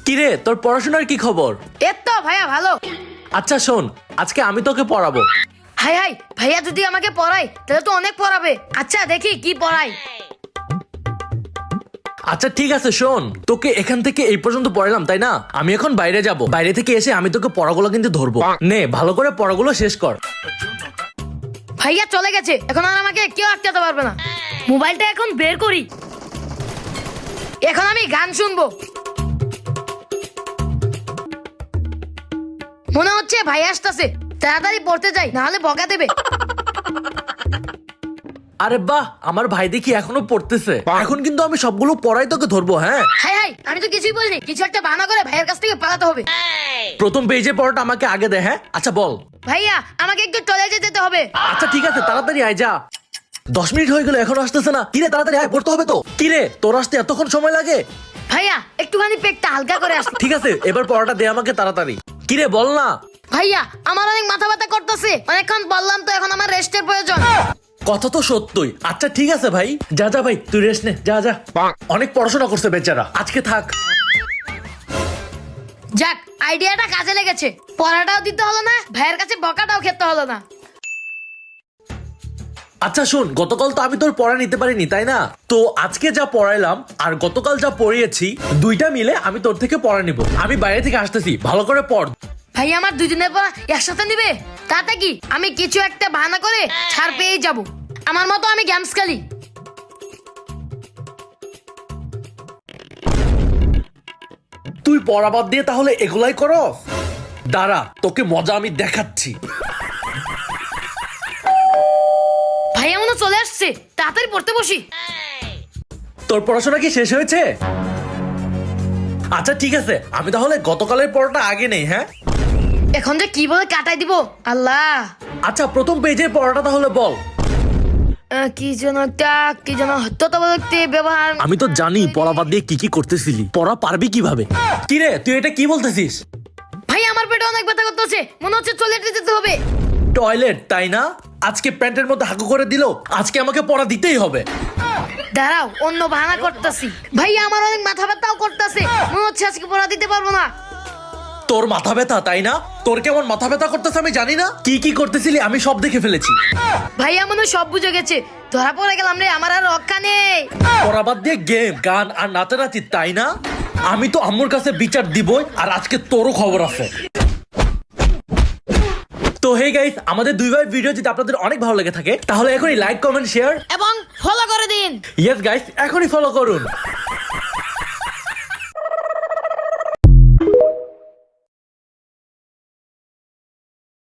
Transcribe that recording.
কিরে তোর পড়াশোনার কি খবর? এর তো ভাইয়া ভালো। আচ্ছা শোন, আজকে আমি তোকে পড়াবো। হাই হাই, ভাইয়া যদি আমাকে পড়ায় তাহলে তো অনেক পড়াবে। আচ্ছা দেখি কি পড়ায়। আচ্ছা ঠিক আছে শোন, তোকে এখান থেকে এই পর্যন্ত পড়ালাম তাই না? আমি এখন বাইরে যাব, বাইরে থেকে এসে আমি তোকে পড়াগুলো কিন্তু ধরবো। নে ভালো করে পড়াগুলো শেষ কর। ভাইয়া চলে গেছে, এখন আর আমাকে কেউ আটকাতে পারবে না। মোবাইলটা এখন বের করি, এখন আমি গান শুনবো। মনে হচ্ছে ভাই আসতেছে, তাড়াতাড়ি পড়তে যাই, নাহলে বকা দেবে। আরে বাহ, আমার ভাই দেখি এখনো পড়তেছে। এখন কিন্তু আমি সবগুলো পড়াই তোকে ধরবো। হ্যাঁ হাই হাই, আমি তো কিছুই বলিনি, কিছু একটা বাহানা করে ভাইয়ের কাছ থেকে পালাতে হবে। প্রথম পেজে পড়াটা আমাকে আগে দে। হ্যাঁ আচ্ছা বল। ভাইয়া আমাকে একটু টয়লেটে যেতে হবে। আচ্ছা ঠিক আছে, তাড়াতাড়ি আয় যা। 10 মিনিট হয়ে গেল এখনো আসতেছে না। কিরে তাড়াতাড়ি আয়, পড়তে হবে তো। কিরে তোর আসতে এতক্ষণ সময় লাগে? ভাইয়া একটুখানি পেটটা হালকা করে আসতে। ঠিক আছে এবার পড়াটা দে আমাকে তাড়াতাড়ি। কিরে বল না। ভাইয়া আমার অনেক মাথা ব্যথা করতেছে, অনেকক্ষণ বললাম তো, এখন আমার রেস্টের প্রয়োজন। কথা তো সত্যই। আচ্ছা ঠিক আছে ভাই, যা যা ভাই, তুই রেস্ট নে, যা যা। অনেক পড়াশোনা করছে বেচারা, আজকে থাক। যাক, আইডিয়াটা কাজে লেগেছে। পড়াটাও দিতে হলো না, ভাইয়ের কাছে বকাটাও খেতে হলো না। আচ্ছা শোন, গতকাল তো আমি তোর পড়া নিতে পারিনি তাই না? তো আজকে যা পড়াইলাম আর গতকাল যা পড়িয়েছি, দুইটা মিলে আমি তোর থেকে পড়া নিব। আমি বাইরে থেকে আসতেছি, ভালো করে পড়। ভাই আমার 2 দিনের পর একসাথে নিবে, তাতে কি আমি কিছু একটা বাহানা করে ছাড় পেয়ে যাব। আমার মতো আমি গেমস খেলি। তুই পড়া বাদ দিয়ে তাহলে এগুলাই করস? দাঁড়া, তোকে মজা আমি দেখাচ্ছি। ভাই এমন চলে আসছে, তাড়াতাড়ি পড়তে বসি। তোর পড়াশোনা কি শেষ হয়েছে? আচ্ছা ঠিক আছে, আমি তাহলে গতকালের পড়াটা আগে নেই। হ্যাঁ এখন যে কিভাবে কাটাই দিব আল্লাহ। আচ্ছা প্রথম পেজের পড়াটা তাহলে বল। কি যেন হত্যা ব্যবহার। আমি তো জানি পড়া বাদ দিয়ে কি কি করতেছিলি, পড়া পারবি কিভাবে? কিরে তুই এটা কি বলতেছিস? ভাই আমার পেটে অনেক ব্যথা করতেছে, মনে হচ্ছে টয়লেটে যেতে হবে। টয়লেট তাই না? আজকে প্যান্টের মধ্যে হাগু করে দিল, আজকে আমাকে পড়া দিতেই হবে। দাঁড়াও, অন্য বাহানা করতেছি। ভাই আমার অনেক মাথা ব্যথাও করতেছে, মনে হচ্ছে আজকে পড়া দিতে পারবো না। তোর মাথা ব্যথা তাই না? তোর কেমন মাথা ব্যথা করতেছে আমি জানি না। কি কি করতেছিলি আমি সব দেখে ফেলেছি। ভাইয়া মনে হয় সব বুঝে গেছে, ধরা পড়ে গেলাম রে, আমার আর রক্ষা নেই। পড়া বাদ দিয়ে গেম গান আর নাচানাচি তাই না? আমি তো আম্মুর কাছে বিচার দিবই, আর আজকে তোরও খবর আছে। তো হে গাইস, আমাদের দুই ভাই ভিডিও যদি আপনাদের অনেক ভালো লেগে থাকে তাহলে এখনই লাইক কমেন্ট শেয়ার এবং ফলো করে দিন। ইয়েস গাইস, এখনই ফলো করুন।